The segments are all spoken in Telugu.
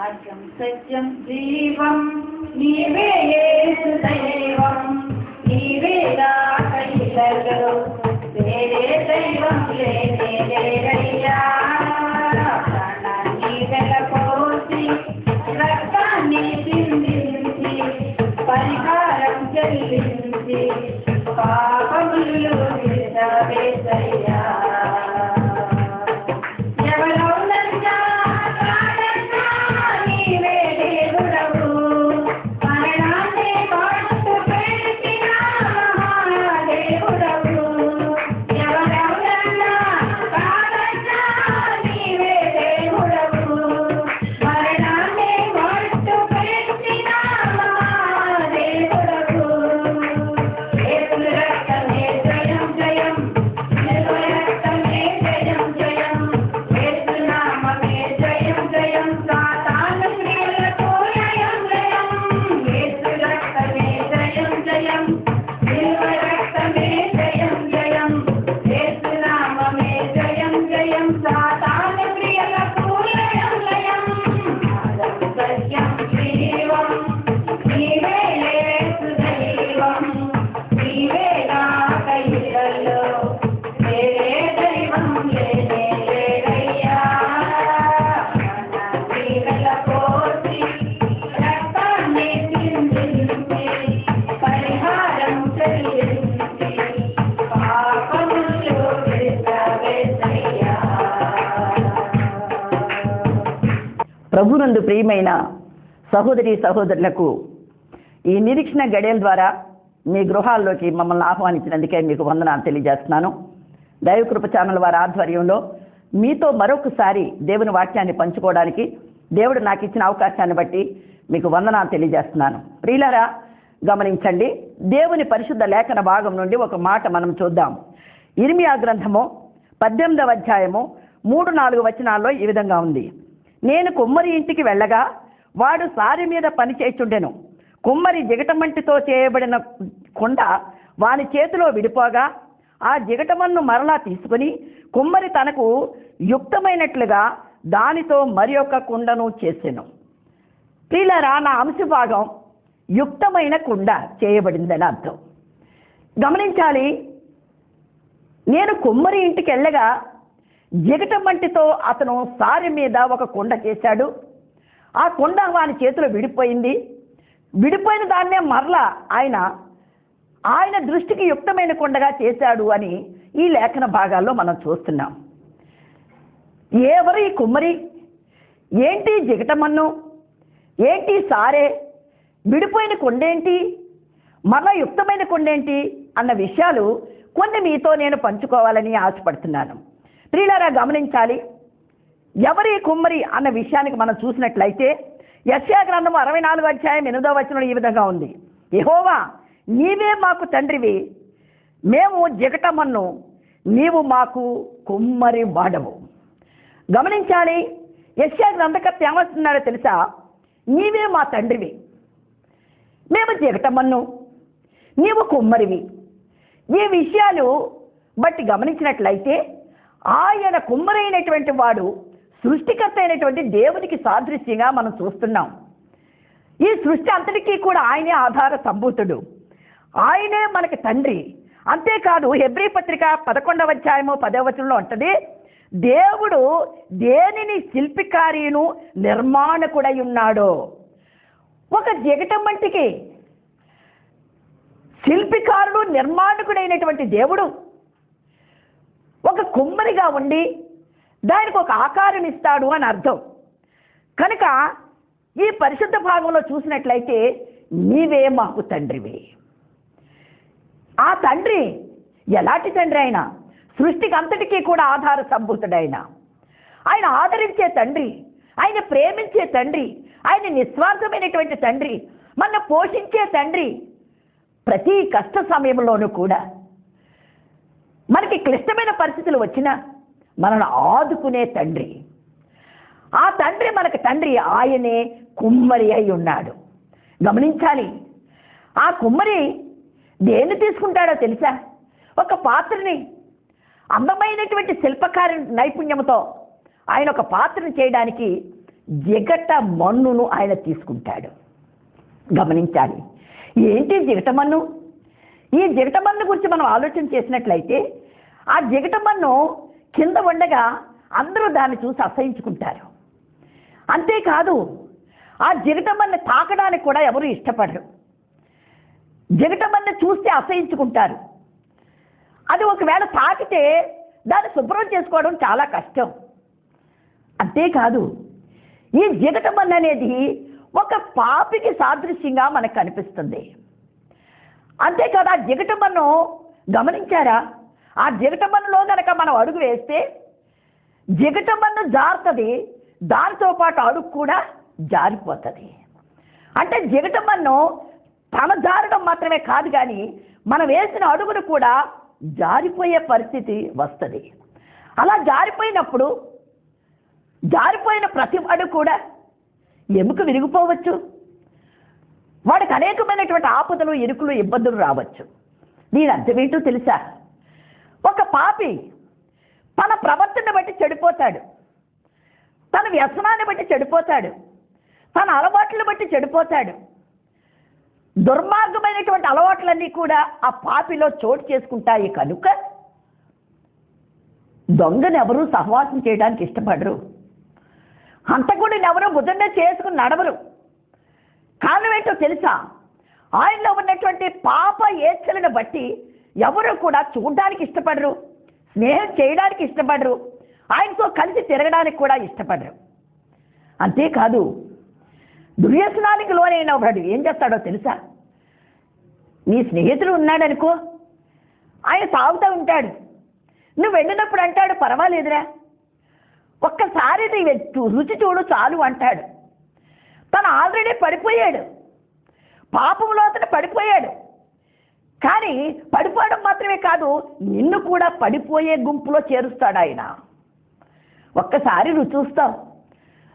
మార్గం సత్యం జీవం నీవే యేసు దైవం నీవే నా కైలలో వేరే దైవం లేనే లేరయ్యా ప్రాణాన్ని వెలపోసి రక్తాన్ని చిందించి పరిహారం చెల్లించి పాపములు విడవేసయ్యా ప్రభునందు ప్రియమైన సహోదరి సహోదరులకు ఈ నిరీక్షణ గడియల ద్వారా మీ గృహాల్లోకి మమ్మల్ని ఆహ్వానించినందుకే మీకు వందనాలు తెలియజేస్తున్నాను. దైవకృప ఛానల్ వారి ఆధ్వర్యంలో మీతో మరొకసారి దేవుని వాక్యాన్ని పంచుకోవడానికి దేవుడు నాకు ఇచ్చిన అవకాశాన్ని బట్టి మీకు వందనాలు తెలియజేస్తున్నాను. ప్రియులారా గమనించండి, దేవుని పరిశుద్ధ లేఖన భాగం నుండి ఒక మాట మనం చూద్దాం. ఇర్మియా గ్రంథము 18వ అధ్యాయము 3-4 వచనాల్లో ఈ విధంగా ఉంది. నేను కుమ్మరి ఇంటికి వెళ్ళగా వాడు సారి మీద పని చేయుచుండెను. కుమ్మరి జిగటమంటితో చేయబడిన కుండ వాని చేతిలో విడిపోగా ఆ జిగటమన్ను మరలా తీసుకుని కుమ్మరి తనకు యుక్తమైనట్లుగా దానితో మరి ఒక కుండను చేసెను. ప్రియులారా, నా అంశ భాగం యుక్తమైన కుండ చేయబడిందని అర్థం. గమనించాలి, నేను కుమ్మరి ఇంటికి వెళ్ళగా జిగటమంటితో అతను సారి మీద ఒక కుండ చేశాడు. ఆ కుండ వాని చేతిలో విడిపోయింది. విడిపోయిన దాన్నే మరలా ఆయన దృష్టికి యుక్తమైన కుండగా చేశాడు అని ఈ లేఖన భాగాల్లో మనం చూస్తున్నాం. ఎవరు ఈ కుమ్మరి? ఏంటి జిగటమన్ను? ఏంటి సారే? విడిపోయిన కుండేంటి? మరలా యుక్తమైన కుండేంటి అన్న విషయాలు కొన్ని మీతో నేను పంచుకోవాలని ఆశపడుతున్నాను. ప్రియులారా గమనించాలి, ఎవరి కుమ్మరి అన్న విషయానికి మనం చూసినట్లయితే యెషయా గ్రంథము 64వ అధ్యాయం 8వ వచనంలో ఈ విధంగా ఉంది. యెహోవా, నీవే మాకు తండ్రివి, మేము జిగటమన్ను, నీవు మాకు కుమ్మరి వాడవు. గమనించాలి, యెషయా గ్రంథకర్త ఏమవుతున్నాడో తెలుసా? నీవే మా తండ్రివి, మేము జిగటమన్ను, నీవు కుమ్మరివి. ఈ విషయాలు బట్టి గమనించినట్లయితే ఆయన కుమ్మరైనటువంటి వాడు సృష్టికర్త అయినటువంటి దేవునికి సాదృశ్యంగా మనం చూస్తున్నాం. ఈ సృష్టి అంతటికీ కూడా ఆయనే ఆధార సంభూతుడు, ఆయనే మనకి తండ్రి. అంతేకాదు, హెబ్రీ పత్రిక 11వ అధ్యాయము 10వ వచనంలో ఉంటుంది, దేవుడు దేనిని శిల్పికార్యను నిర్మాణకుడై ఉన్నాడో. ఒక జిగటమంటికి శిల్పికారుడు నిర్మాణకుడైనటువంటి దేవుడు ఒక కుమ్మరిగా ఉండి దానికి ఒక ఆకారం ఇస్తాడు అని అర్థం. కనుక ఈ పరిశుద్ధ భాగంలో చూసినట్లయితే నీవే మాకు తండ్రివి. ఆ తండ్రి ఎలాంటి తండ్రి? అయినా సృష్టికి అంతటికీ కూడా ఆధార సంభూతుడైన ఆయన ఆదరించే తండ్రి, ఆయన ప్రేమించే తండ్రి, ఆయన నిస్వార్థమైనటువంటి తండ్రి, మన పోషించే తండ్రి. ప్రతి కష్ట సమయంలోనూ కూడా మనకి క్లిష్టమైన పరిస్థితులు వచ్చినా మనల్ని ఆదుకునే తండ్రి. ఆ తండ్రి మనకు తండ్రి, ఆయనే కుమ్మరి అయి ఉన్నాడు. గమనించాలి, ఆ కుమ్మరి దేన్ని తీసుకుంటాడో తెలుసా? ఒక పాత్రని అందమైనటువంటి శిల్పకార్య నైపుణ్యంతో ఆయన ఒక పాత్రను చేయడానికి జిగట మన్నును ఆయన తీసుకుంటాడు. గమనించాలి. ఏంటి జిగట మన్ను? ఈ జిగట మన్ను గురించి మనం ఆలోచన చేసినట్లయితే ఆ జిగట మన్ను కింద ఉండగా అందరూ దాన్ని చూసి అసహించుకుంటారు. అంతేకాదు ఆ జిగట మన్ను తాకడానికి కూడా ఎవరు ఇష్టపడరు. జిగట మన్ను చూస్తే అసహించుకుంటారు. అది ఒకవేళ తాకితే దాన్ని శుభ్రం చేసుకోవడం చాలా కష్టం. అంతేకాదు ఈ జిగట మన్ను అనేది ఒక పాపికి సాదృశ్యంగా మనకు కనిపిస్తుంది. అంతేకాదు ఆ జిగట మన్ను గమనించారా? ఆ జిగట మన్నులో కనుక మనం అడుగు వేస్తే జిగట మన్ను జారుతుంది, దానితో పాటు అడుగు కూడా జారిపోతుంది. అంటే జిగట మన్ను తన జారడం మాత్రమే కాదు, కానీ మనం వేసిన అడుగును కూడా జారిపోయే పరిస్థితి వస్తుంది. అలా జారిపోయినప్పుడు జారిపోయిన ప్రతి వాడు కూడా ఎముక విరిగిపోవచ్చు. వాడికి అనేకమైనటువంటి ఆపదలు, ఇరుకులు, ఇబ్బందులు రావచ్చు. దీని అర్థం ఏంటో తెలుసా? ఒక పాపి తన ప్రవర్తన బట్టి చెడిపోతాడు, తన వ్యసనాన్ని బట్టి చెడిపోతాడు, తన అలవాట్లను బట్టి చెడిపోతాడు. దుర్మార్గమైనటువంటి అలవాట్లన్నీ కూడా ఆ పాపిలో చోటు చేసుకుంటాయి. కనుక దొంగను ఎవరూ సహవాసం చేయడానికి ఇష్టపడరు. హంతకుడిని ఎవరూ బుధంగా చేసుకుని నడవరు. కారణం ఏంటో తెలుసా? ఆయనలో ఉన్నటువంటి పాప ఏచ్ఛలను బట్టి ఎవరు కూడా చూడడానికి ఇష్టపడరు, స్నేహం చేయడానికి ఇష్టపడరు, ఆయనతో కలిసి తిరగడానికి కూడా ఇష్టపడరు. అంతేకాదు దుర్వ్యసనానికి లోనైన వాడు ఏం చేస్తాడో తెలుసా? నీ స్నేహితుడు ఉన్నాడనుకో, ఆయన తాగుతూ ఉంటాడు, నువ్వు వెళ్ళినప్పుడు అంటాడు పర్వాలేదురా, ఒక్కసారి రుచి చూడు చాలు అంటాడు. తను ఆల్రెడీ పడిపోయాడు, పాపంలో అతను పడిపోయాడు. కానీ పడిపోవడం మాత్రమే కాదు, నిన్ను కూడా పడిపోయే గుంపులో చేరుస్తాడు ఆయన. ఒక్కసారి రుచి చూస్తావు,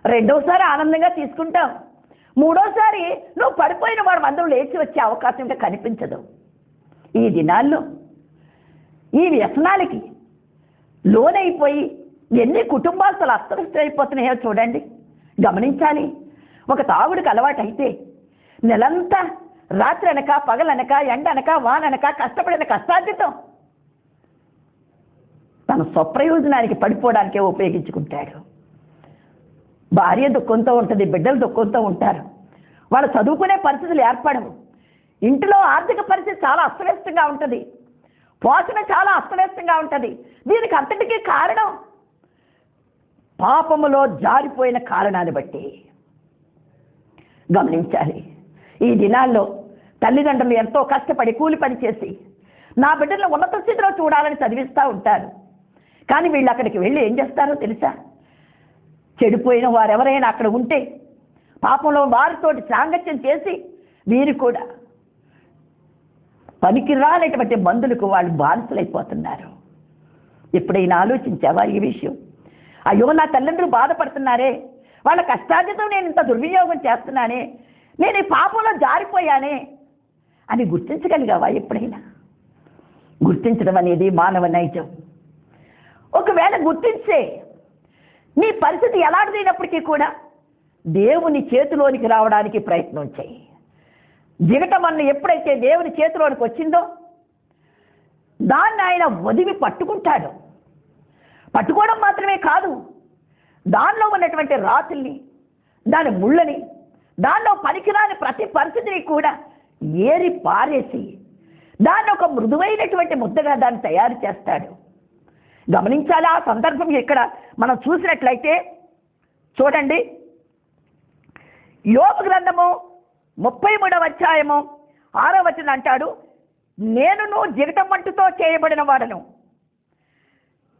రెండోసారి ఆనందంగా తీసుకుంటావు, మూడోసారి నువ్వు పడిపోయిన వాడు అందరూ లేచి వచ్చే అవకాశం ఇంకా కనిపించదు. ఈ దినాల్లో ఈ వ్యసనాలకి లోనైపోయి ఎన్ని కుటుంబాలు అసలు అస్తవ్యస్తమైపోతున్నాయో చూడండి. గమనించాలి. ఒక తాగుడికి అలవాటు అయితే నెలంతా రాత్రి అనక పగలనక ఎండనక వాననక కష్టపడిన కష్టార్జితం తన స్వప్రయోజనానికి పడిపోవడానికే ఉపయోగించుకుంటాడు. భార్య దుఃఖంతో ఉంటుంది, బిడ్డలు దుఃఖంతో ఉంటారు, వాళ్ళు చదువుకునే పరిస్థితులు ఏర్పడవు, ఇంటిలో ఆర్థిక పరిస్థితి చాలా అస్తవ్యస్తంగా ఉంటుంది, పోషణ చాలా అస్తవ్యస్తంగా ఉంటుంది. దీనికి అంతటికీ కారణం పాపములో జారిపోయిన కారణాన్ని బట్టి. గమనించాలి. ఈ దినాల్లో తల్లిదండ్రులు ఎంతో కష్టపడి కూలి పని చేసి నా బిడ్డలను ఉన్నత స్థితిలో చూడాలని చదివిస్తూ ఉంటారు. కానీ వీళ్ళు అక్కడికి వెళ్ళి ఏం చేస్తారో తెలుసా? చెడిపోయిన వారు ఎవరైనా అక్కడ ఉంటే పాపంలో వారితోటి సాంగత్యం చేసి వీరు కూడా పనికిరానటువంటి మందులకు వాళ్ళు బానిసలైపోతున్నారు. ఎప్పుడైనా ఆలోచించావా ఈ విషయం? అయ్యో, నా తల్లిదండ్రులు బాధపడుతున్నారే, వాళ్ళ కష్టార్జితం నేను ఇంత దుర్వినియోగం చేస్తున్నానే, నేను ఈ పాపంలో జారిపోయానే అని గుర్తించగలిగావా ఎప్పుడైనా? గుర్తించడం అనేది మానవ నైజం. ఒకవేళ గుర్తించే నీ పరిస్థితి ఎలాంటిదైనప్పటికీ కూడా దేవుని చేతిలోనికి రావడానికి ప్రయత్నం చేయి. జిగటమన్ను ఎప్పుడైతే దేవుని చేతిలోనికి వచ్చిందో దాన్ని ఆయన వదిలి పట్టుకుంటాడు. పట్టుకోవడం మాత్రమే కాదు, దానిలో ఉన్నటువంటి రాతుల్ని, దాని ముళ్ళని, దానిలో పనికిరాని ప్రతి పరిస్థితిని కూడా ఏరి పారేసి దాన్ని ఒక మృదువైనటువంటి ముద్దగా దాన్ని తయారు చేస్తాడు. గమనించాలి. ఆ సందర్భం ఇక్కడ మనం చూసినట్లయితే చూడండి, యోబు గ్రంథము 33వ అధ్యాయము 6వ వచనం అంటాడు, నేనును జిగటమంటుతో చేయబడిన వాడను.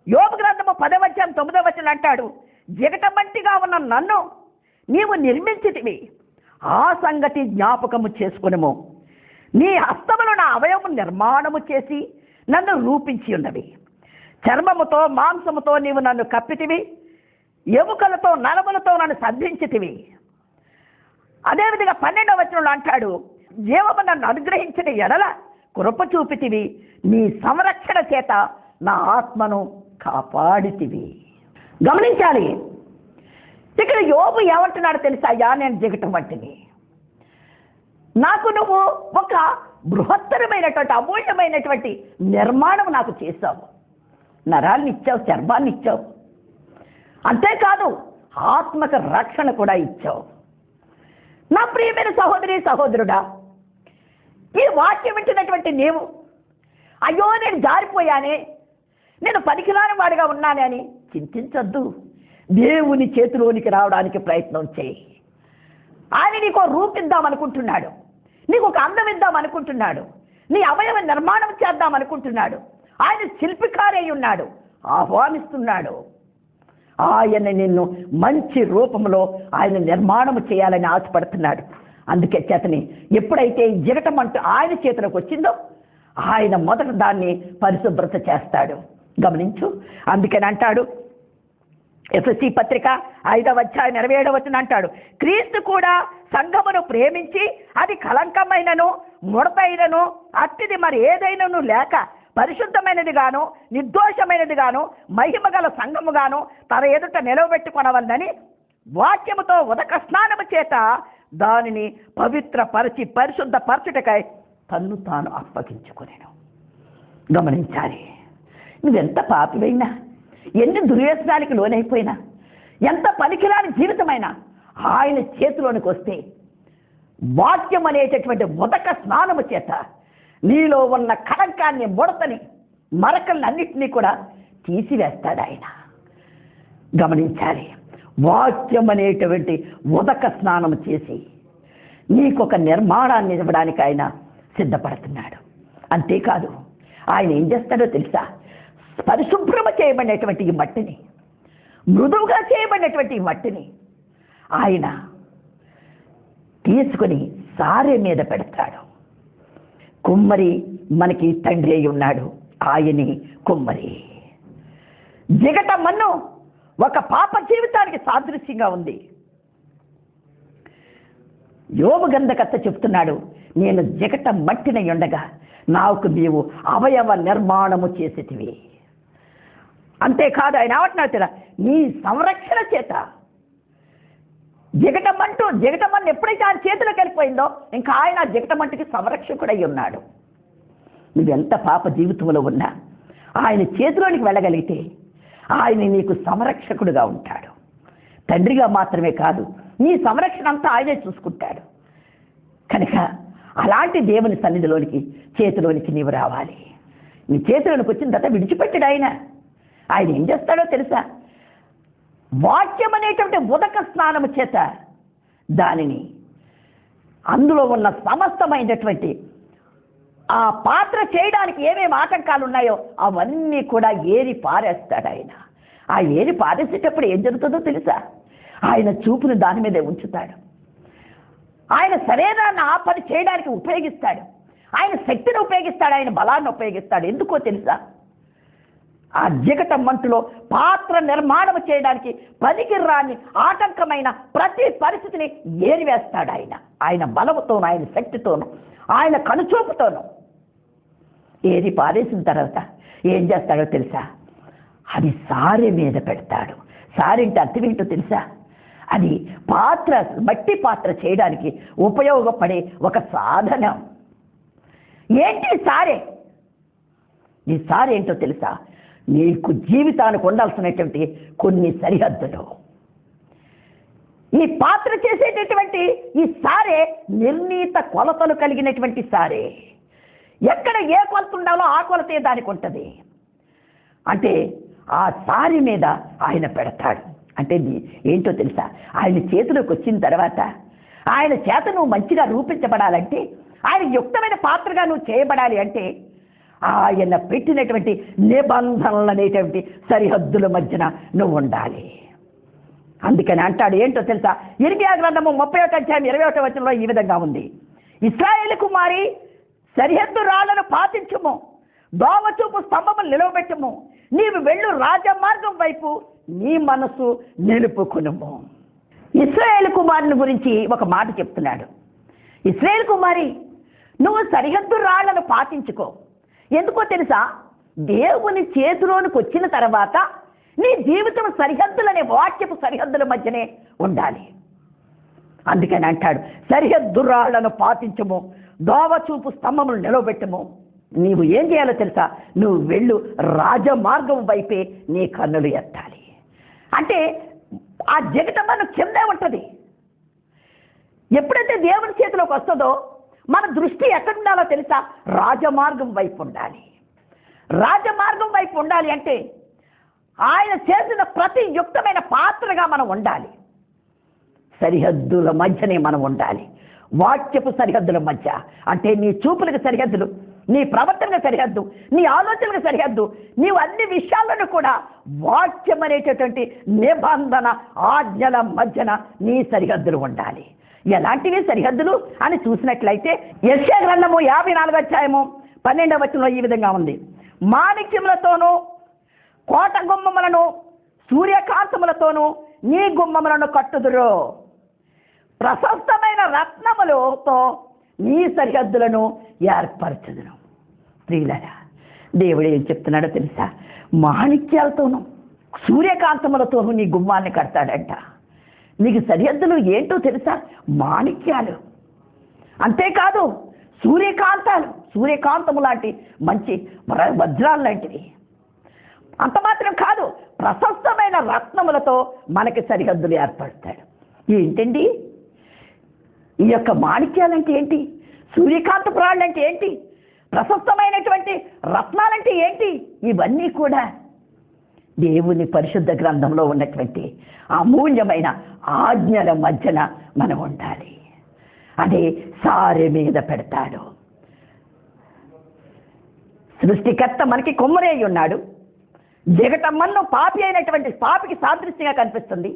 యోబు గ్రంథము 10వ అధ్యాయం 9వ వచనం అంటాడు, జిగటమంటిగా ఉన్న నన్ను నీవు నిర్మించితివి, ఆ సంగతి జ్ఞాపకము చేసుకునుము. నీ హస్తములు నా అవయవము నిర్మాణము చేసి నన్ను రూపించి ఉన్నవి. చర్మముతో మాంసముతో నీవు నన్ను కప్పితివి, ఎముకలతో నరములతో నన్ను సంధించితివి. అదేవిధంగా 12వ వచనంలో అంటాడు, జీవము నన్ను అనుగ్రహించిన ఎడల కృప చూపితివి, నీ సంరక్షణ చేత నా ఆత్మను కాపాడితివి. గమనించాలి. ఇక్కడ ఇప్పుడు యోబు ఏమంటున్నాడు తెలుసా? అయ్యా, నేను జిగటం వంటిని, నాకు నువ్వు ఒక బృహత్తరమైనటువంటి అమూల్యమైనటువంటి నిర్మాణం నాకు చేశావు. నరాల్ని ఇచ్చావు, చర్మాన్ని ఇచ్చావు, అంతేకాదు ఆత్మక రక్షణ కూడా ఇచ్చావు. నా ప్రియమైన సహోదరి సహోదరుడా, ఈ వాక్యం వింటున్నటువంటి నీవు, అయ్యో నేను జారిపోయానే, నేను పనికిరాని వాడిగా ఉన్నానే అని చింతించొద్దు. దేవుని చేతిలోనికి రావడానికి ప్రయత్నం చేయి. ఆయన నీకు రూపిద్దామనుకుంటున్నాడు, నీకు ఒక అందం ఇద్దామనుకుంటున్నాడు, నీ అవయవ నిర్మాణం చేద్దామనుకుంటున్నాడు. ఆయన శిల్పికారై ఉన్నాడు, ఆహ్వానిస్తున్నాడు. ఆయన నిన్ను మంచి రూపంలో ఆయన నిర్మాణం చేయాలని ఆశపడుతున్నాడు. అందుకే చేతని ఎప్పుడైతే ఈ జిగటం అంటూ ఆయన చేతిలోకి వచ్చిందో ఆయన మొదట దాన్ని పరిశుభ్రత చేస్తాడు. గమనించు. అందుకని అంటాడు ఎఫెసీ పత్రిక 5వ అధ్యాయం 27వ వచనం అంటాడు, క్రీస్తు కూడా సంఘమును ప్రేమించి అది కలంకమైనను ముడతైనను అట్టిది మరి ఏదైనాను లేక పరిశుద్ధమైనది గాను నిర్దోషమైనది గాను మహిమ గల సంఘము గాను తన ఎదుట నిలవబెట్టుకొనవలనని వాక్యముతో ఉదక స్నానము చేత దానిని పవిత్రపరచి పరిశుద్ధ పరచుటకై తన్ను తాను అప్పగించుకునేను. గమనించాలి. నువ్వెంత పాపివైనా, ఎన్ని దుర్వ్యసనానికి లోనైపోయినా, ఎంత పనికిరాని జీవితమైనా ఆయన చేతిలోనికి వస్తే వాక్యం అనేటటువంటి ఉదక స్నానము చేత నీలో ఉన్న కళంకాన్ని, ముడతని, మరకలన్నింటినీ కూడా తీసివేస్తాడు ఆయన. గమనించాలి. వాక్యం అనేటువంటి ఉదక స్నానం చేసి నీకొక నిర్మాణాన్ని ఇవ్వడానికి ఆయన సిద్ధపడుతున్నాడు. అంతేకాదు ఆయన ఏం చేస్తాడో తెలుసా? పరిశుభ్రమ చేయబడినటువంటి ఈ మట్టిని, మృదువుగా చేయబడినటువంటి ఈ మట్టిని ఆయన తీసుకుని సారె మీద పెడతాడు. కుమ్మరి మనకి తండ్రి అయి ఉన్నాడు, ఆయనే కుమ్మరి. జిగట మన్ను ఒక పాప జీవితానికి సాదృశ్యంగా ఉంది. యోబు గ్రంథకర్త చెప్తున్నాడు, నేను జిగట మట్టినై ఉండగా నాకు నీవు అవయవ నిర్మాణము చేసేటివి. అంతేకాదు ఆయన ఏమంటున్నాడు కదా, నీ సంరక్షణ చేత జిగటమన్ను ఎప్పుడైతే ఆయన చేతిలోకి వెళ్ళిపోయిందో ఇంకా ఆయన జిగటమంటికి సంరక్షకుడై ఉన్నాడు. నువ్వెంత పాప జీవితంలో ఉన్నా ఆయన చేతిలోనికి వెళ్ళగలిగితే ఆయన నీకు సంరక్షకుడుగా ఉంటాడు. తండ్రిగా మాత్రమే కాదు, నీ సంరక్షణ అంతా ఆయనే చూసుకుంటాడు. కనుక అలాంటి దేవుని సన్నిధిలోనికి, చేతిలోనికి నీవు రావాలి. నీ చేతిలోనికి వచ్చిన తర్వాత విడిచిపెట్టాడు ఆయన. ఆయన ఏం చేస్తాడో తెలుసా? వాక్యం అనేటువంటి ఉదక స్నానము చేత దానిని, అందులో ఉన్న సమస్తమైనటువంటి ఆ పాత్ర చేయడానికి ఏమేమి ఆటంకాలు ఉన్నాయో అవన్నీ కూడా ఏరి పారేస్తాడు ఆయన. ఆ ఏరి పారేసేటప్పుడు ఏం జరుగుతుందో తెలుసా? ఆయన చూపును దాని మీదే ఉంచుతాడు. ఆయన శరీరాన్ని ఆ పని చేయడానికి ఉపయోగిస్తాడు. ఆయన శక్తిని ఉపయోగిస్తాడు, ఆయన బలాన్ని ఉపయోగిస్తాడు. ఎందుకో తెలుసా? ఆ జిగట మంటులో పాత్ర నిర్మాణం చేయడానికి పనికి రాని ఆటంకమైన ప్రతి పరిస్థితిని ఏరివేస్తాడు ఆయన. ఆయన బలముతోను, ఆయన శక్తితోను, ఆయన కనుచూపుతోను ఏరి పారేసిన తర్వాత ఏం చేస్తాడో తెలుసా? అది సారె మీద పెడతాడు. సారెంటే అర్థం ఏంటో తెలుసా? అది పాత్ర, మట్టి పాత్ర చేయడానికి ఉపయోగపడే ఒక సాధనం. ఏంటి సారె? ఈ సారె ఏంటో తెలుసా? నీకు జీవితానికి ఉండాల్సినటువంటి కొన్ని సరిహద్దులు. ఈ పాత్ర చేసేటటువంటి ఈ సారే నిర్ణీత కొలతలు కలిగినటువంటి సారే. ఎక్కడ ఏ కొలత ఉండాలో ఆ కొలతే దానికి ఉంటుంది. అంటే ఆ సారి మీద ఆయన పెడతాడు. అంటే ఏంటో తెలుసా? ఆయన చేతిలోకి వచ్చిన తర్వాత ఆయన చేత నువ్వు మంచిగా రూపించబడాలంటే, ఆయన యుక్తమైన పాత్రగా నువ్వు చేయబడాలి అంటే ఆయన పెట్టినటువంటి నిబంధనలు అనేటువంటి సరిహద్దుల మధ్యన నువ్వు ఉండాలి. అందుకని అంటాడు ఏంటో తెలుసా? ఇర్మియా గ్రంథము 31వ అధ్యాయం 21వ వచనంలో ఈ విధంగా ఉంది, ఇశ్రాయేలు కుమారి సరిహద్దు రాళ్లను పాటించుము, దోవచూపు స్తంభములు నిలవబెట్టుము, నీవు వెళ్ళు రాజమార్గం వైపు నీ మనసు నిలుపుకునుము. ఇశ్రాయేలు కుమారుని గురించి ఒక మాట చెప్తున్నాడు. ఇశ్రాయేలు కుమారి, నువ్వు సరిహద్దు రాళ్లను పాటించుకో. ఎందుకో తెలుసా? దేవుని చేతిలోనికి వచ్చిన తర్వాత నీ జీవితం సరిహద్దులనే వాక్యపు సరిహద్దుల మధ్యనే ఉండాలి. అందుకని అంటాడు, సరిహద్దురాళ్లను పాటించము, దోవచూపు స్తంభములు నిలవబెట్టము. నీవు ఏం చేయాలో తెలుసా? నువ్వు వెళ్ళు రాజమార్గం వైపే నీ కన్నులు ఎత్తాలి. అంటే ఆ జగతమ్మను కిందే ఉంటుంది. ఎప్పుడైతే దేవుని చేతిలోకి వస్తుందో మన దృష్టి ఎక్కడ ఉండాలో తెలుసా? రాజమార్గం వైపు ఉండాలి. రాజమార్గం వైపు ఉండాలి అంటే ఆయన చేసిన ప్రతి యుక్తమైన పాత్రగా మనం ఉండాలి. సరిహద్దుల మధ్యనే మనం ఉండాలి. వాక్యపు సరిహద్దుల మధ్య అంటే నీ చూపులకు సరిహద్దులు, నీ ప్రవర్తనకు సరిహద్దు, నీ ఆలోచనలకు సరిహద్దు, నీవు అన్ని విషయాలను కూడా వాక్యం అనేటటువంటి నిబంధన ఆజ్ఞల మధ్యన నీ సరిహద్దులు ఉండాలి. ఎలాంటివి సరిహద్దులు అని చూసినట్లయితే యెషయా గ్రంథము 54వ అధ్యాయము 12వ వచనంలో ఈ విధంగా ఉంది. మాణిక్యములతోనూ కోట గుమ్మములను సూర్యకాంతములతోనూ నీ గుమ్మములను కట్టుదురు, ప్రశస్తమైన రత్నములతో నీ సరిహద్దులను ఏర్పరచుదును. స్త్రీలరా, దేవుడు ఏం చెప్తున్నాడో తెలుసా? మాణిక్యాలతోనూ సూర్యకాంతములతోనూ నీ గుమ్మాన్ని కడతాడంట. నీకు సరిహద్దులు ఏంటో తెలుసా? మాణిక్యాలు. అంతేకాదు సూర్యకాంతాలు, సూర్యకాంతము లాంటి మంచి వజ్రాలు లాంటివి. అంత మాత్రం కాదు, ప్రశస్తమైన రత్నములతో మనకి సరిహద్దులు ఏర్పడతాడు. ఏంటండి ఈ యొక్క మాణిక్యాలంటే ఏంటి? సూర్యకాంత ప్రాణులు అంటే ఏంటి? ప్రశస్తమైనటువంటి రత్నాలంటే ఏంటి? ఇవన్నీ కూడా దేవుని పరిశుద్ధ గ్రంథంలో ఉన్నటువంటి అమూల్యమైన ఆజ్ఞల మధ్యన మనం ఉండాలి. అదే సారె మీద పెడతాడు. సృష్టికర్త మనకి కొమ్మరే ఉన్నాడు. జగటమ్మను పాపి అయినటువంటి పాపికి సాదృశ్యంగా కనిపిస్తుంది.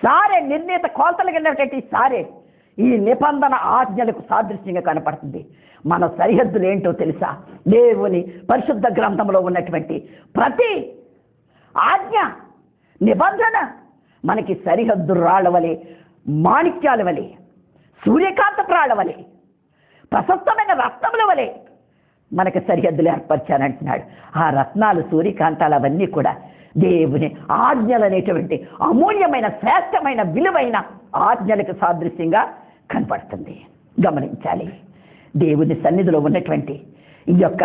సారె నిర్ణీత కోతలు వెళ్ళినటువంటి సారె ఈ నిబంధన ఆజ్ఞలకు సాదృశ్యంగా కనపడుతుంది. మన సరిహద్దులు ఏంటో తెలుసా? దేవుని పరిశుద్ధ గ్రంథంలో ఉన్నటువంటి ప్రతి ఆజ్ఞ నిబంధన మనకి సరిహద్దు రాళ్ల వలె, మాణిక్యాల వలె, సూర్యకాంత రాళ్ల వలె, ప్రశస్తమైన రత్నముల వలె మనకి సరిహద్దులు ఏర్పరిచానంటున్నాడు. ఆ రత్నాలు, సూర్యకాంతాలు అవన్నీ కూడా దేవుని ఆజ్ఞలు అనేటువంటి అమూల్యమైన, శ్రేష్టమైన, విలువైన ఆజ్ఞలకు సాదృశ్యంగా కనపడుతుంది. గమనించాలి. దేవుని సన్నిధిలో ఉన్నటువంటి ఈ యొక్క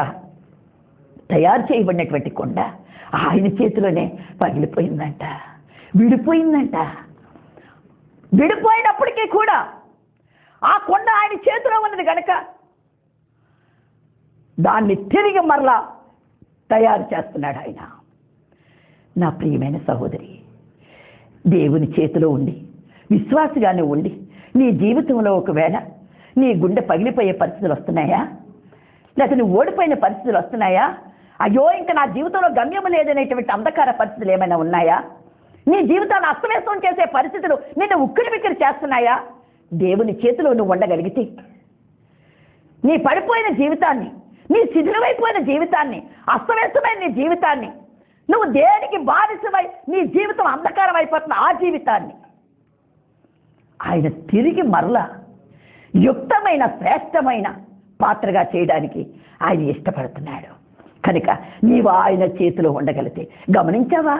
తయారు చేయబడినటువంటి కొండ ఆయన చేతిలోనే పగిలిపోయిందంట, విడిపోయిందంట. విడిపోయినప్పటికీ కూడా ఆ కొండ ఆయన చేతిలో ఉన్నది కనుక దాన్ని తిరిగి మరలా తయారు చేస్తున్నాడు ఆయన. నా ప్రియమైన సహోదరి, దేవుని చేతిలో ఉండి విశ్వాసగానే ఉండి నీ జీవితంలో ఒకవేళ నీ గుండె పగిలిపోయే పరిస్థితులు వస్తున్నాయా? లేకపోతే నువ్వు ఓడిపోయిన పరిస్థితులు వస్తున్నాయా? అయ్యో ఇంకా నా జీవితంలో గమ్యం లేదనేటువంటి అంధకార పరిస్థితులు ఏమైనా ఉన్నాయా? నీ జీవితాన్ని అస్తవ్యస్తం చేసే పరిస్థితులు నిన్ను ఉక్కిరి బిక్కిరి చేస్తున్నాయా? దేవుని చేతిలో నువ్వు ఉండగలిగితే నీ పడిపోయిన జీవితాన్ని, నీ శిథిలమైపోయిన జీవితాన్ని, అస్తవ్యస్తమైన నీ జీవితాన్ని, నువ్వు దేనికి బానిసమై నీ జీవితం అంధకారం అయిపోతున్న ఆ జీవితాన్ని ఆయన తిరిగి మరలా యుక్తమైన, శ్రేష్టమైన పాత్రగా చేయడానికి ఆయన ఇష్టపడుతున్నాడు. కనుక నీవు ఆయన చేతిలో ఉండగలిగితే, గమనించావా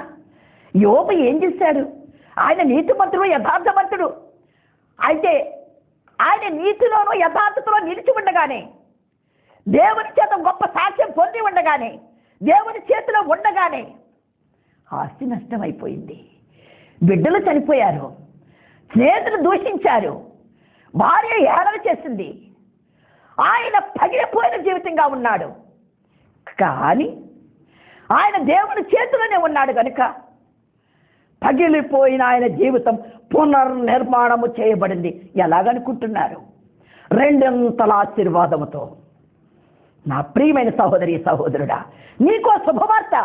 యోబు ఏం చేశాడు? ఆయన నీతిమంతుడు, యథార్థవంతుడు. అయితే ఆయన నీతిలోనూ యథార్థతలో నిలిచి ఉండగానే, దేవుని చేత గొప్ప సాక్ష్యం పొంది ఉండగానే, దేవుని చేతిలో ఉండగానే ఆస్తి నష్టమైపోయింది. బిడ్డలు చనిపోయారు, స్నేహితులు దూషించారు, భార్య హేళన చేసింది. ఆయన పగిలిపోయిన జీవితంగా ఉన్నాడు. కానీ ఆయన దేవుని చేతిలోనే ఉన్నాడు కనుక పగిలిపోయిన ఆయన జీవితం పునర్నిర్మాణము చేయబడింది. ఎలాగనుకుంటున్నారు? రెండంతల ఆశీర్వాదముతో. నా ప్రియమైన సహోదరి, సహోదరుడా, నీకో శుభవార్త.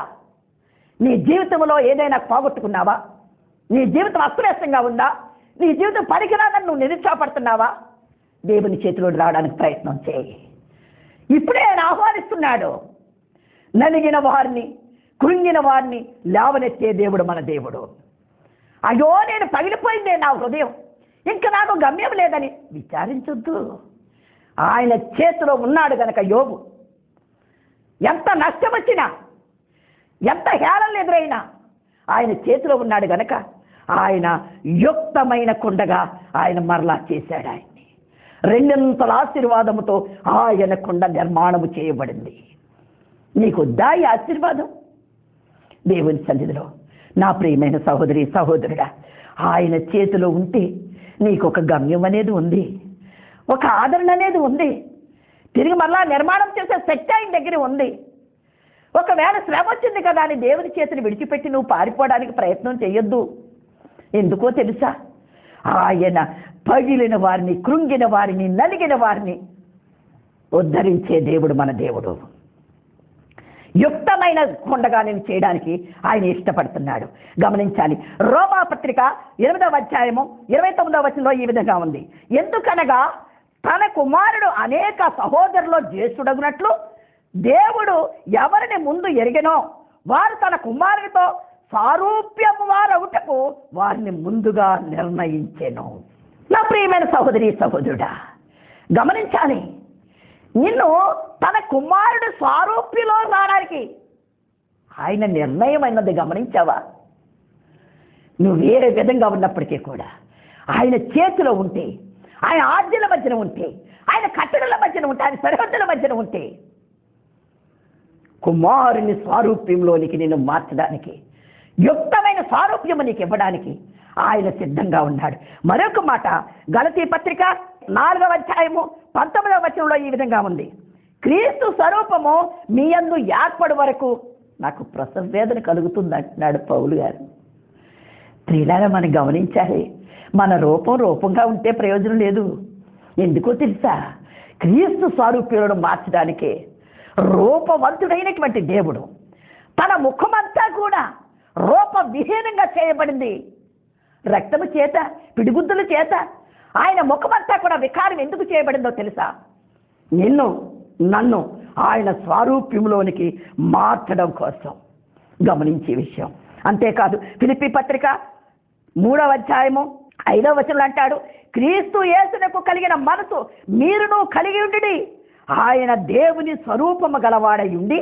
నీ జీవితంలో ఏదైనా పోగొట్టుకున్నావా? నీ జీవితం అస్తవ్యస్తంగా ఉందా? నీ జీవితం పనికిరాదని నువ్వు నిరుత్సాహపడుతున్నావా? దేవుని చేతిలోకి రావడానికి ప్రయత్నం చేయి. ఇప్పుడే ఆయన ఆహ్వానిస్తున్నాడు. నలిగిన వారిని, కృంగిన వారిని లేవనెత్తే దేవుడు మన దేవుడు. అయ్యో నేను పగిలిపోయిందే నా హృదయం, ఇంకా నాకు గమ్యం లేదని విచారించొద్దు. ఆయన చేతిలో ఉన్నాడు గనక యోబు ఎంత నష్టం వచ్చినా, ఎంత హేళనలు ఎదురైనా ఆయన చేతిలో ఉన్నాడు గనక ఆయన యుక్తమైన కుండగా ఆయన మరలా చేశాడు. ఆయన్ని రెండింతల ఆశీర్వాదముతో ఆయన కుండ నిర్మాణము చేయబడింది. నీకు వద్దా ఈ ఆశీర్వాదం? దేవుని సన్నిధిలో నా ప్రియమైన సహోదరి సహోదరుడా, ఆయన చేతిలో ఉంటే నీకు ఒక గమ్యం అనేది ఉంది, ఒక ఆదరణ అనేది ఉంది, తిరిగి మరలా నిర్మాణం చేసే శక్తి ఆయన దగ్గర ఉంది. ఒకవేళ శ్రమ వచ్చింది కదా అని దేవుని చేతిని విడిచిపెట్టి నువ్వు పారిపోవడానికి ప్రయత్నం చేయొద్దు. ఎందుకో తెలుసా? ఆయన పగిలిన వారిని, కృంగిన వారిని, నలిగిన వారిని ఉద్ధరించే దేవుడు మన దేవుడు. యుక్తమైన కొండగా నేను చేయడానికి ఆయన ఇష్టపడుతున్నాడు. గమనించాలి. రోమా పత్రిక 8వ అధ్యాయము 29వ వచనంలో ఈ విధంగా ఉంది. ఎందుకనగా తన కుమారుడు అనేక సహోదరులో జ్యేష్ఠుడగునట్లు దేవుడు ఎవరిని ముందు ఎరిగెనో వారు తన కుమారుడితో సారూప్యము వారవుటకు వారిని ముందుగా నిర్ణయించెను. నా ప్రియమైన సహోదరి సహోదరుడా, గమనించాలి. నిన్ను తన కుమారుడు స్వారూప్యలో రావడానికి ఆయన నిర్ణయం అన్నది గమనించావా? నువ్వు వేరే విధంగా ఉన్నప్పటికీ కూడా ఆయన చేతిలో ఉంటే, ఆయన ఆజ్ఞల మధ్యన ఉంటే, ఆయన కట్టడల మధ్యన ఉంటే, ఆయన సరిహద్దుల మధ్యన ఉంటే కుమారుని స్వారూప్యంలోనికి నేను మార్చడానికి, యుక్తమైన స్వారూప్యము నీకు ఇవ్వడానికి ఆయన సిద్ధంగా ఉన్నాడు. మరొక మాట గలతీ పత్రిక 4వ అధ్యాయము 19వ వచనంలో ఈ విధంగా ఉంది. క్రీస్తు స్వరూపము మీ యందు ఏర్పడు వరకు నాకు ప్రసవ వేదన కలుగుతుంది అంటున్నాడు పౌలు గారు. ప్రియులారా, మనం గమనించాలి. మన రూపంగా ఉంటే ప్రయోజనం లేదు. ఎందుకో తెలుసా? క్రీస్తు స్వరూప్యులను మార్చడానికే రూపవంతుడైనటువంటి దేవుడు తన ముఖమంతా కూడా రూపవిహీనంగా చేయబడింది. రక్తము చేత, పిడిగుద్దుల చేత ఆయన ముఖమంతా కూడా వికారం ఎందుకు చేయబడిందో తెలుసా? నన్ను ఆయన స్వారూప్యంలోనికి మార్చడం కోసం. గమనించే విషయం. అంతేకాదు ఫిలిప్పీ పత్రిక 3వ అధ్యాయము 5వ వచనంలో అంటాడు, క్రీస్తు యేసునకు కలిగిన మనసు మీరును కలిగి ఉండి ఆయన దేవుని స్వరూపము గలవాడై ఉండి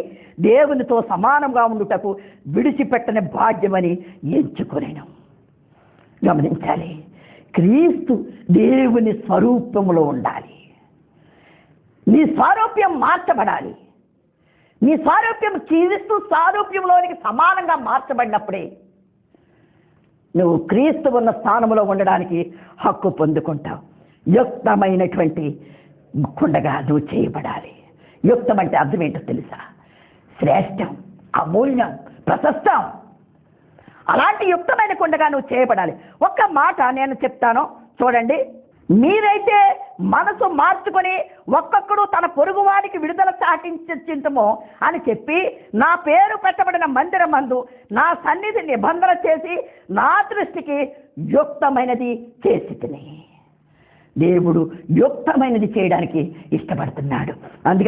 దేవునితో సమానంగా ఉండుటకు విడిచిపెట్టని భాగ్యమని ఎంచుకొనేను. గమనించాలి. క్రీస్తు దేవుని స్వరూపములో ఉండాలి. నీ స్వారూప్యం మార్చబడాలి. నీ స్వారూప్యం క్రీస్తు స్వారూప్యంలోనికి సమానంగా మార్చబడినప్పుడే నువ్వు క్రీస్తు ఉన్న స్థానంలో ఉండడానికి హక్కు పొందుకుంటావు. యుక్తమైనటువంటి కుండగా నువ్వు చేయబడాలి. యుక్తం అంటే అర్థం ఏంటో తెలుసా? శ్రేష్టం, అమూల్యం, ప్రశస్తం. అలాంటి యుక్తమైన కుండగా నువ్వు చేయబడాలి. ఒక్క మాట నేను చెప్తాను చూడండి. మీరైతే మనసు మార్చుకొని ఒక్కొక్కడు తన పొరుగు వారికి విడుదల చాటించమో అని చెప్పి నా పేరు పెట్టబడిన మందిరమందు నా సన్నిధి నిబంధన చేసి నా దృష్టికి యుక్తమైనది చేసి తిని. దేవుడు యుక్తమైనది చేయడానికి ఇష్టపడుతున్నాడు.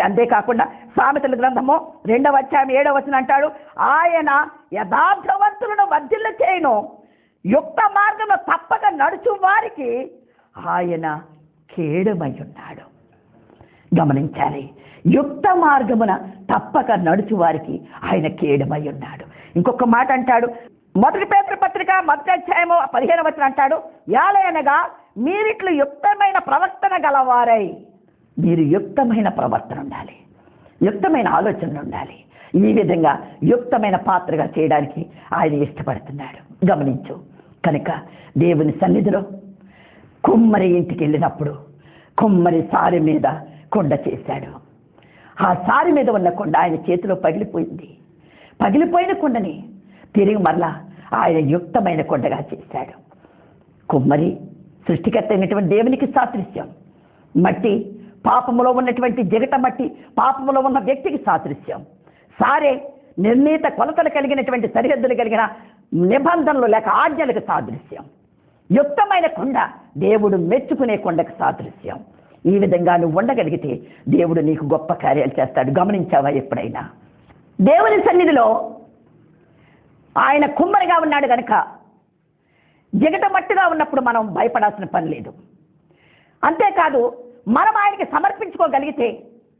అంతేకాకుండా సామెతల గ్రంథము 2వ అధ్యాయం 7వ వచనం అంటాడు, ఆయన యథార్థవంతులను వర్ధిల్ల చేయను, యుక్త మార్గంలో తప్పక నడుచు వారికి ఆయన కేడమై ఉన్నాడు. గమనించాలి. యుక్త మార్గమున తప్పక నడుచు వారికి ఆయన కేడమై ఉన్నాడు. ఇంకొక మాట అంటాడు, 1 పేతురు పత్రిక 1వ అధ్యాయము 15వ వచనం అంటాడు, యాలయనగా మీరిట్లు యుక్తమైన ప్రవర్తన గలవారై. మీరు యుక్తమైన ప్రవర్తన ఉండాలి, యుక్తమైన ఆలోచనలు ఉండాలి. ఈ విధంగా యుక్తమైన పాత్రగా చేయడానికి ఆయన ఇష్టపడుతున్నాడు. గమనించు. కనుక దేవుని సన్నిధిలో కుమ్మరి ఇంటికి వెళ్ళినప్పుడు కుమ్మరి సారి మీద కొండ చేశాడు. ఆ సారి మీద ఉన్న కొండ ఆయన చేతిలో పగిలిపోయింది. పగిలిపోయిన కొండని తిరిగి మరలా ఆయన యుక్తమైన కొండగా చేశాడు. కుమ్మరి సృష్టికర్త అయినటువంటి దేవునికి సాదృశ్యం. మట్టి పాపములో ఉన్నటువంటి జగట మట్టి పాపములో ఉన్న వ్యక్తికి సాదృశ్యం. సారే నిర్ణీత కొలతలు కలిగినటువంటి సరిహద్దులు కలిగిన నిబంధనలు లేక ఆజ్ఞలకు సాదృశ్యం. యుక్తమైన కొండ దేవుడు మెచ్చుకునే కొండకు సాదృశ్యం. ఈ విధంగా నువ్వు ఉండగలిగితే దేవుడు నీకు గొప్ప కార్యాలు చేస్తాడు. గమనించావా? ఎప్పుడైనా దేవుని సన్నిధిలో ఆయన కుమ్మరిగా ఉన్నాడు కనుక జగట మట్టిగా ఉన్నప్పుడు మనం భయపడాల్సిన పని లేదు. అంతేకాదు మనం ఆయనకి సమర్పించుకోగలిగితే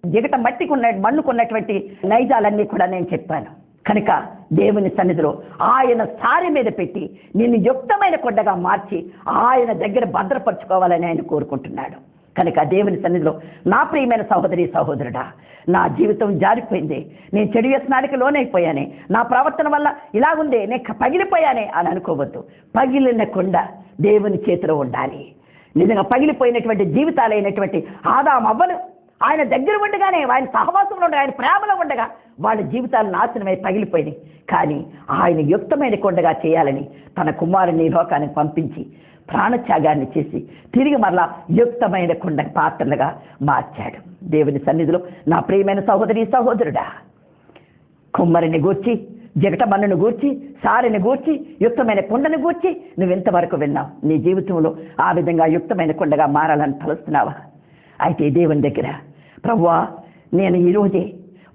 జగట మట్టికి ఉన్న మన్నుకున్నటువంటి నైజాలన్నీ కూడా నేను చెప్పాను. కనుక దేవుని సన్నిధిలో ఆయన సారి మీద పెట్టి నిన్ను యుక్తమైన కొండగా మార్చి ఆయన దగ్గర భద్రపరచుకోవాలని ఆయన కోరుకుంటున్నాడు. కనుక దేవుని సన్నిధిలో నా ప్రియమైన సహోదరి సహోదరుడా, నా జీవితం జారిపోయింది, నేను చెడు వ్యసనానికి లోనైపోయానే, నా ప్రవర్తన వల్ల ఇలాగుందే, నేను పగిలిపోయానే అని అనుకోవద్దు. పగిలిన కొండ దేవుని చేతిలో ఉండాలి. నిజంగా పగిలిపోయినటువంటి జీవితాలైనటువంటి ఆదాము అవ్వలు ఆయన దగ్గర ఉండగానే, ఆయన సహవాసంలో ఉండగా, ఆయన ప్రేమలో ఉండగా వాళ్ళ జీవితాలు నాశనమై పగిలిపోయినాయి. కానీ ఆయన యుక్తమైన కొండగా చేయాలని తన కుమారుని లోకానికి పంపించి ప్రాణత్యాగాన్ని చేసి తిరిగి మరలా యుక్తమైన కొండ పాత్రలుగా మార్చాడు. దేవుని సన్నిధిలో నా ప్రియమైన సహోదరి సహోదరుడా, కుమ్మరిని గూర్చి, జగటమన్నును గూర్చి, సారిని గూర్చి, యుక్తమైన కొండను గూర్చి నువ్వెంతవరకు విన్నావు? నీ జీవితంలో ఆ విధంగా యుక్తమైన కొండగా మారాలని తలుస్తున్నావా? అయితే దేవుని దగ్గర, ప్రభువా నేను ఈరోజే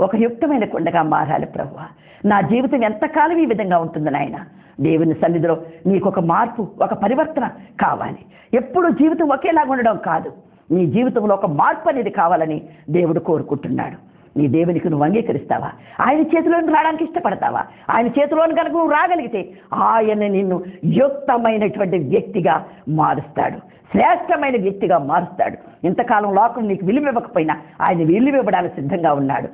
ఒక యుక్తమైన కొండగా మారాలి ప్రభువా, నా జీవితం ఎంతకాలం ఈ విధంగా ఉంటుంది నాయన. దేవుని సన్నిధిలో నీకు ఒక మార్పు, ఒక పరివర్తన కావాలి. ఎప్పుడు జీవితం ఒకేలాగా ఉండడం కాదు, నీ జీవితంలో ఒక మార్పు అనేది కావాలని దేవుడు కోరుకుంటున్నాడు. నీ దేవునికి నువ్వు అంగీకరిస్తావా? ఆయన చేతిలోకి రావడానికి ఇష్టపడతావా? ఆయన చేతిలోని కనుక నువ్వు రాగలిగితే ఆయన నిన్ను యుక్తమైనటువంటి వ్యక్తిగా మారుస్తాడు, శ్రేష్టమైన వ్యక్తిగా మారుస్తాడు. ఇంతకాలం లోకం నీకు విలువ ఇవ్వకపోయినా ఆయన విలువ ఇవ్వడానికి సిద్ధంగా ఉన్నాడు.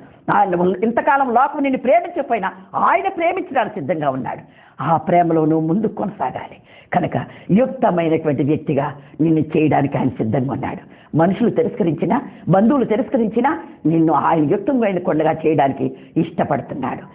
ఇంతకాలం లోకం నిన్ను ప్రేమించకపోయినా ఆయన ప్రేమించడానికి సిద్ధంగా ఉన్నాడు. ఆ ప్రేమలో నువ్వు ముందుకు కొనసాగాలి. కనుక యుక్తమైనటువంటి వ్యక్తిగా నిన్ను చేయడానికి ఆయన సిద్ధంగా ఉన్నాడు. మనుషులు తిరస్కరించినా, బంధువులు తిరస్కరించినా నిన్ను ఆయన యుక్తమైన కొండగా చేయడానికి ఇష్టపడుతున్నాడు.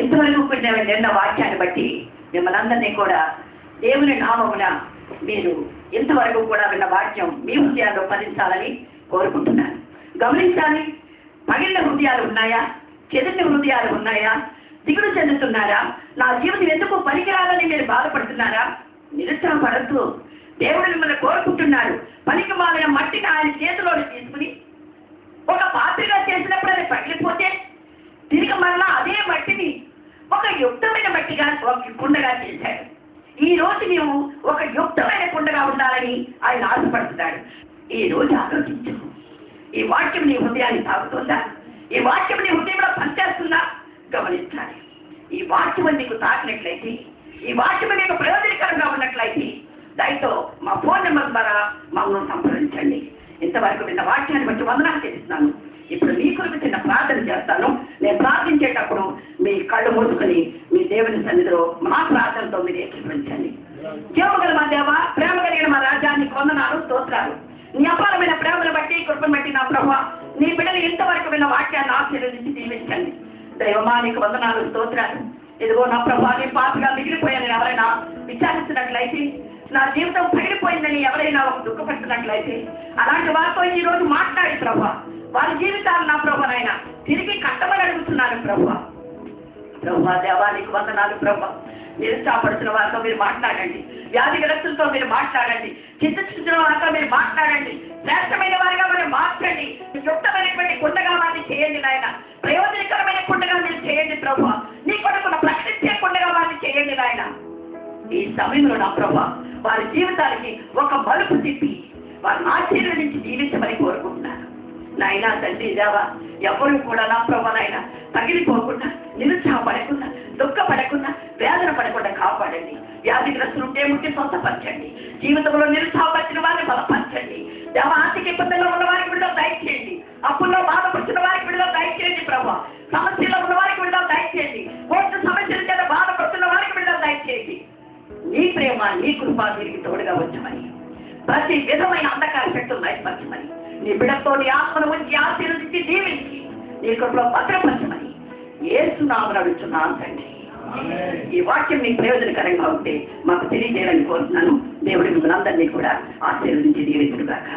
ఇంతవరకు విన్న వాక్యాన్ని బట్టి మిమ్మల్ని అందరినీ కూడా దేవుని నామమున మీరు ఇంతవరకు కూడా విన్న వాక్యం మీ హృదయాల్లో ఫలించాలని కోరుకుంటున్నాను. గమనించాలి, పగిలిన హృదయాలు ఉన్నాయా? చెదిరిన హృదయాలు ఉన్నాయా? దిగులు చెందుతున్నారా? నా జీవితం ఎందుకు పనికిరాలని మీరు బాధపడుతున్నారా? నిరుత్సాహపడద్దు. దేవుడు మిమ్మల్ని కోరుకుంటున్నాడు. పనికి మాలిన మట్టిని ఆయన చేతిలోకి తీసుకుని ఒక పాత్రగా చేసినప్పుడు అది పగిలిపోతే తిరిగి మళ్ళా అదే మట్టిని ఒక యుక్తమైన మట్టిగా, ఒక కుండగా చేశాడు. ఈ రోజు మేము ఒక యుక్తమైన కుండగా ఉండాలని ఆయన ఆశపడుతున్నాడు. ఈ రోజు ఆలోచించు, ఈ వాక్యం నీ హృదయాన్ని తాగుతుందా? ఈ వాక్యం నీ హృదయంలో పనిచేస్తుందా? గమనించాలి. ఈ వాక్యం నీకు తాకినట్లయితే, ఈ వాక్యం నీకు ప్రయోజనకరంగా ఉన్నట్లయితే దయతో మా ఫోన్ నెంబర్ ద్వారా మమ్మల్ని సంప్రదించండి. ఇంతవరకు విన్న వాక్యాన్ని బట్టి వందనాలు చేస్తున్నాను. ఇప్పుడు మీ కొరకు చిన్న ప్రార్థన చేస్తాను. నేను ప్రార్థించేటప్పుడు మీ కళ్ళు మూసుకొని మీ దేవుని సన్నిధిలో మా ప్రార్థనతో మీరు ఏకీభవించండి. జీవగల మా దేవ, ప్రేమ కలిగిన మా రాజ్యాన్ని వందనాలు, స్తోత్రాలు. నీ అపారమైన ప్రేమను బట్టి, కృపను బట్టి నా ప్రభువా, నీ బిడ్డలు ఇంతవరకు విన్న వాక్యాన్ని ఆశీర్వదించి దీవించండి. దైవమా నీకు వందనాలు, స్తోత్రాలు. ఇదిగో నా ప్రభువా, నీ పాపగా మిగిలిపోయానని ఎవరైనా విచారిస్తున్నట్లయితే, నా జీవితం పగిలిపోయిందని ఎవరైనా ఒక దుఃఖపడుతున్నట్లయితే అలాంటి వారితో ఈ రోజు మాట్లాడి ప్రభువా, వారి జీవితాలు నా ప్రభువనైనా తిరిగి కట్టమని అడుగుతున్నాను ప్రభువా. ప్రభువా దేవా నీకు వందనాలు ప్రభువా. నిరుత్సాహపడుతున్న వారితో మీరు మాట్లాడండి, వ్యాధిగ్రస్తులతో మీరు మాట్లాడండి, చిత్తచిత్తున్న వారితో మీరు మాట్లాడండి, శ్రేష్టమైన వారిగా మీరు మార్చండి. యుక్తమైనటువంటి కుండగా వారిని చేయండి నాయన, ప్రయోజనకరమైన కుండగా మీరు చేయండి ప్రభువా. నీ కొడుకును ప్రకటించే కుండగా వారిని చేయండి నాయన. ఈ సమయంలో నా ప్రభువా, వారి జీవితానికి ఒక మలుపు తిప్పి వారిని ఆశీర్వదించి జీవించమని కోరుకుంటున్నాను నాయనా. తండ్రి దేవా, ఎవరు కూడా నా ప్రభువనైనా తగిలిపోకుండా, నిరుత్సాహపడకుండా, దుఃఖపడకుండా, వేదన పడకుండా కాపాడండి. వ్యాధిగ్రస్తులు ఉంటే ముట్టి స్వస్థపరచండి. జీవితంలో నిరుత్సాహపరిచిన వారిని బలపరచండి. దేవ, ఆర్థిక ఇబ్బందుల్లో ఉన్న వారికి విడుదల దయచేయండి. అప్పుల్లో బాధపడుతున్న వారికి విడుదల దయచేయండి ప్రభువా. సమస్యల్లో ఉన్న వారికి విడుదల దయచేయండి. కోర్టు సమస్యల చేత బాధపడుతున్న వారికి విడుదల దయచేయండి. నీ ప్రేమ, నీ కృప తిరిగి తోడుగా వచ్చమని, ప్రతి విధమైన అంధకార శక్తులు బయటపరచమని, నీ బిడ్డతో నీ ఆత్మను ఉంచి ఆశీర్వదించి దీవించి నీ కృపలో భద్రపరచమని యేసు నామమున అడుగుతున్నాను తండ్రి. ఈ వాక్యం మీకు ప్రయోజనకరంగా ఉంటే మాకు తెలియజేయాలని కోరుతున్నాను. దేవుడి మిమ్మల్ని అందరినీ కూడా ఆశీర్వదించి దీవించుగాక.